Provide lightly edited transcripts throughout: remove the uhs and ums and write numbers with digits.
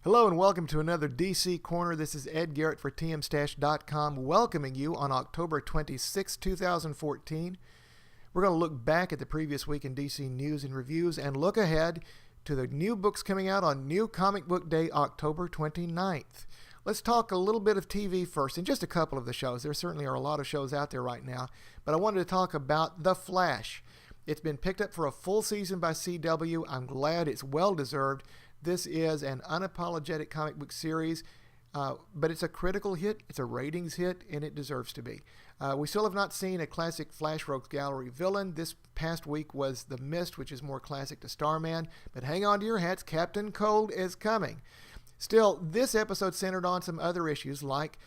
Hello and welcome to another DC Corner. This is Ed Garrett for TMStash.com, welcoming you on October 26, 2014. We're going to look back at the previous week in DC news and reviews and look ahead to the new books coming out on New Comic Book Day, October 29th. Let's talk a little bit of TV first, and just a couple of the shows. There certainly are a lot of shows out there right now, but I wanted to talk about The Flash. It's been picked up for a full season by CW. I'm glad, it's well-deserved. This is an unapologetic comic book series, but it's a critical hit, it's a ratings hit, and it deserves to be. We still have not seen a classic Flash Rogues Gallery villain. This past week was The Mist, which is more classic to Starman, but hang on to your hats, Captain Cold is coming. Still, this episode centered on some other issues like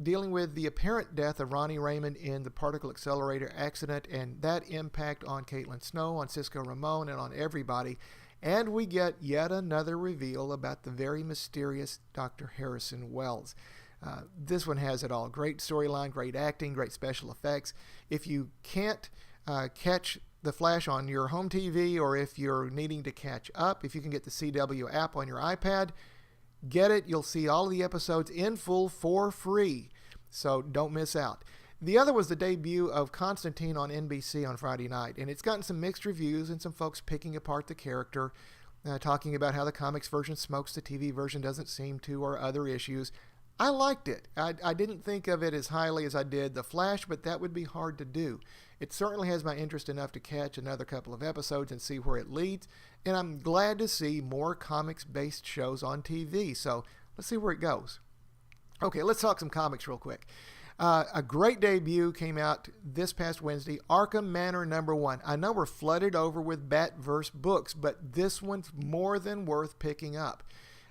dealing with the apparent death of Ronnie Raymond in the particle accelerator accident and that impact on Caitlin Snow, on Cisco Ramon, and on everybody. And we get yet another reveal about the very mysterious Dr. Harrison Wells. This one has it all. Great storyline, great acting, great special effects. If you can't catch The Flash on your home TV, or if you're needing to catch up, if you can get the CW app on your iPad, get it. You'll see all of the episodes in full for free. So don't miss out. The other was the debut of Constantine on NBC on Friday night, and it's gotten some mixed reviews and some folks picking apart the character, talking about how the comics version smokes, the TV version doesn't seem to, or other issues. I liked it. I didn't think of it as highly as I did The Flash, but that would be hard to do. It certainly has my interest enough to catch another couple of episodes and see where it leads, and I'm glad to see more comics-based shows on TV, so let's see where it goes. Okay, let's talk some comics real quick. A great debut came out this past Wednesday, Arkham Manor #1. I know we're flooded over with Batverse books, but this one's more than worth picking up.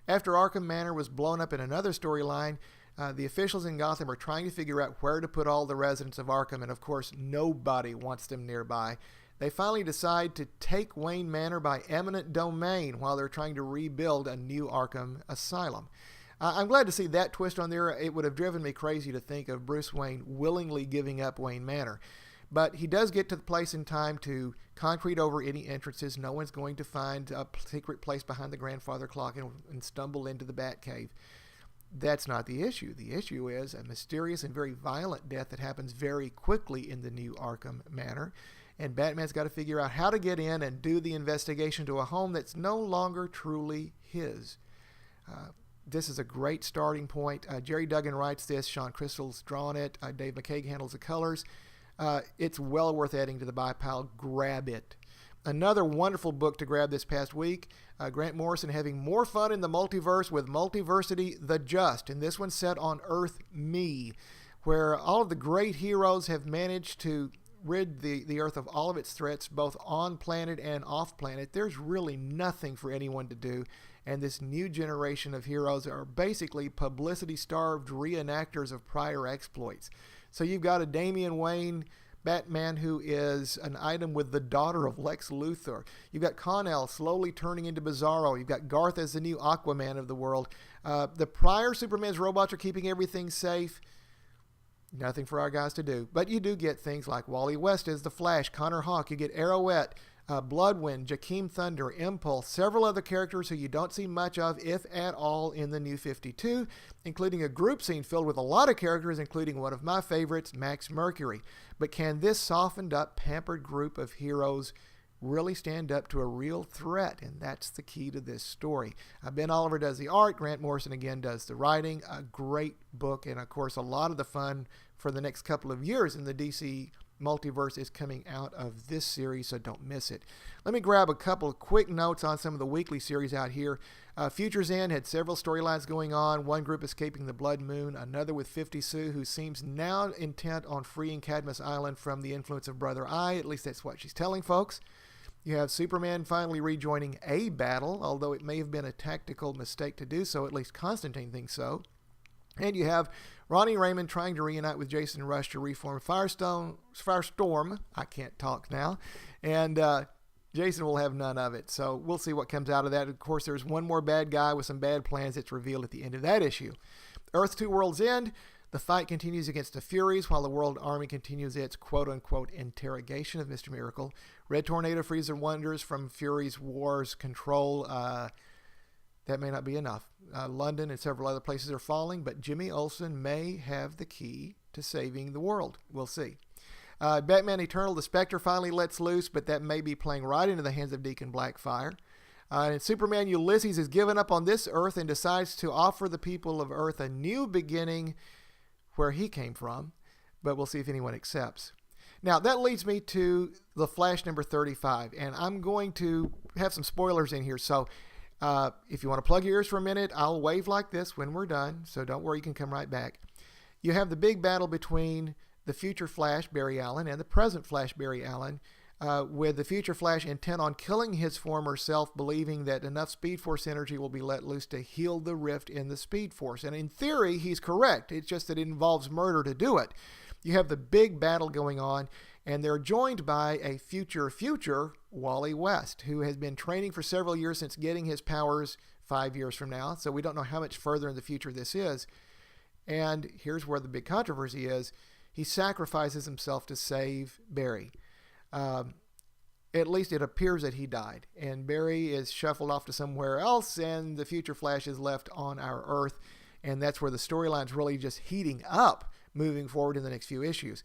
After Arkham Manor was blown up in another storyline, the officials in Gotham are trying to figure out where to put all the residents of Arkham, and of course nobody wants them nearby. They finally decide to take Wayne Manor by eminent domain while they're trying to rebuild a new Arkham Asylum. I'm glad to see that twist on there. It would have driven me crazy to think of Bruce Wayne willingly giving up Wayne Manor. But he does get to the place in time to concrete over any entrances. No one's going to find a secret place behind the grandfather clock and stumble into the Batcave. That's not the issue. The issue is a mysterious and very violent death that happens very quickly in the new Arkham Manor. And Batman's got to figure out how to get in and do the investigation to a home that's no longer truly his. This is a great starting point. Jerry Duggan writes this. Sean Crystal's drawn it. Dave McCaig handles the colors. It's well worth adding to the buy pile. Grab it. Another wonderful book to grab this past week. Grant Morrison having more fun in the multiverse with Multiversity The Just. And this one's set on Earth Me, where all of the great heroes have managed to rid the Earth of all of its threats, both on planet and off planet. There's really nothing for anyone to do. And this new generation of heroes are basically publicity-starved reenactors of prior exploits. So you've got a Damian Wayne Batman who is an item with the daughter of Lex Luthor. You've got Con-El slowly turning into Bizarro. You've got Garth as the new Aquaman of the world. The prior Superman's robots are keeping everything safe. Nothing for our guys to do. But you do get things like Wally West as the Flash, Connor Hawke. You get Arrowette, Bloodwind, Jakeem Thunder, Impulse, several other characters who you don't see much of, if at all, in the New 52, including a group scene filled with a lot of characters, including one of my favorites, Max Mercury. But can this softened up, pampered group of heroes really stand up to a real threat? And that's the key to this story. Ben Oliver does the art. Grant Morrison again does the writing. A great book, and of course a lot of the fun for the next couple of years in the DC multiverse is coming out of this series, so don't miss it. Let me grab a couple of quick notes on some of the weekly series out here. Future's End had several storylines going on. One group escaping the Blood Moon, another with 50 Sue, who seems now intent on freeing Cadmus Island from the influence of Brother Eye. At least that's what she's telling folks. You have Superman finally rejoining a battle, although it may have been a tactical mistake to do so. At least Constantine thinks so. And you have Ronnie Raymond trying to reunite with Jason Rush to reform Firestorm. I can't talk now. And Jason will have none of it. So we'll see what comes out of that. Of course, there's one more bad guy with some bad plans that's revealed at the end of that issue. Earth 2 Worlds End. The fight continues against the Furies while the World Army continues its quote-unquote interrogation of Mr. Miracle. Red Tornado frees their wonders from Furies' war's control. that may not be enough. London and several other places are falling, but Jimmy Olsen may have the key to saving the world. We'll see. Batman Eternal, the Spectre finally lets loose, but that may be playing right into the hands of Deacon Blackfire. And Superman Ulysses has given up on this Earth and decides to offer the people of Earth a new beginning where he came from, but we'll see if anyone accepts. Now, that leads me to The Flash number 35, and I'm going to have some spoilers in here, so if you want to plug your ears for a minute, I'll wave like this when we're done, so don't worry, you can come right back. You have the big battle between the future Flash, Barry Allen, and the present Flash, Barry Allen, with the future Flash intent on killing his former self, believing that enough Speed Force energy will be let loose to heal the rift in the Speed Force. And in theory, he's correct. It's just that it involves murder to do it. You have the big battle going on, and they're joined by a future Wally West, who has been training for several years since getting his powers 5 years from now. So we don't know how much further in the future this is. And here's where the big controversy is. He sacrifices himself to save Barry. At least it appears that he died. And Barry is shuffled off to somewhere else, and the future Flash is left on our Earth. And that's where the storyline's really just heating up moving forward in the next few issues.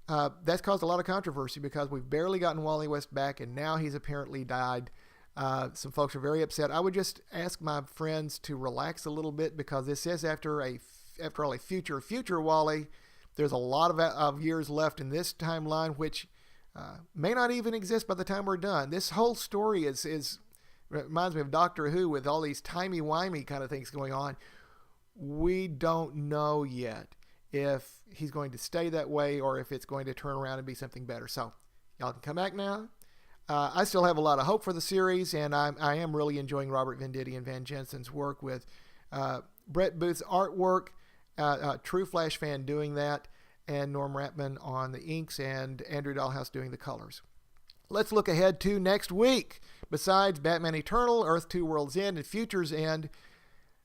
That's caused a lot of controversy because we've barely gotten Wally West back, and now he's apparently died. Some folks are very upset. I would just ask my friends to relax a little bit because this is after all a future Wally. There's a lot of years left in this timeline, which may not even exist by the time we're done. This whole story reminds me of Doctor Who with all these timey-wimey kind of things going on. We don't know yet if he's going to stay that way or if it's going to turn around and be something better. So y'all can come back now. I still have a lot of hope for the series, and I am really enjoying Robert Venditti and Van Jensen's work with Brett Booth's artwork, true Flash fan doing that, and Norm Rapman on the inks and Andrew Dahlhaus doing the colors. Let's look ahead to next week. Besides Batman Eternal, Earth 2 World's End, and Future's End,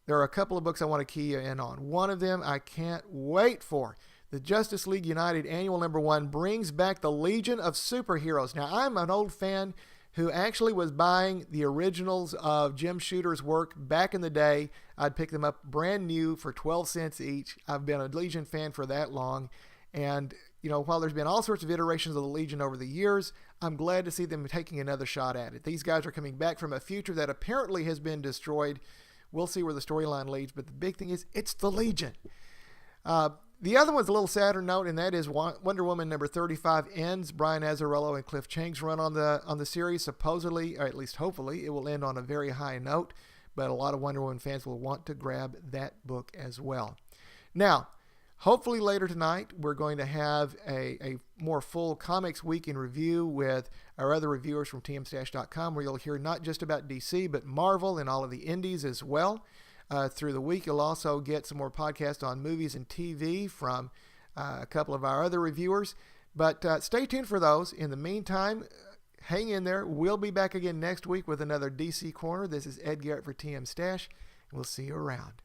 there are a couple of books I want to key you in on. One of them I can't wait for. The Justice League United Annual number 1 brings back the Legion of Superheroes. Now, I'm an old fan who actually was buying the originals of Jim Shooter's work back in the day. I'd pick them up brand new for 12 cents each. I've been a Legion fan for that long. And, while there's been all sorts of iterations of the Legion over the years, I'm glad to see them taking another shot at it. These guys are coming back from a future that apparently has been destroyed. We'll see where the storyline leads, but the big thing is it's the Legion. The other one's a little sadder note, and that is Wonder Woman number 35 ends Brian Azzarello and Cliff Chang's run on the series. Supposedly, or at least hopefully, it will end on a very high note, but a lot of Wonder Woman fans will want to grab that book as well. Now, hopefully later tonight, we're going to have a more full Comics Week in review with our other reviewers from tmstash.com, where you'll hear not just about DC, but Marvel and all of the indies as well. Through the week, you'll also get some more podcasts on movies and TV from a couple of our other reviewers. But stay tuned for those. In the meantime, hang in there. We'll be back again next week with another DC Corner. This is Ed Garrett for TM Stash, and we'll see you around.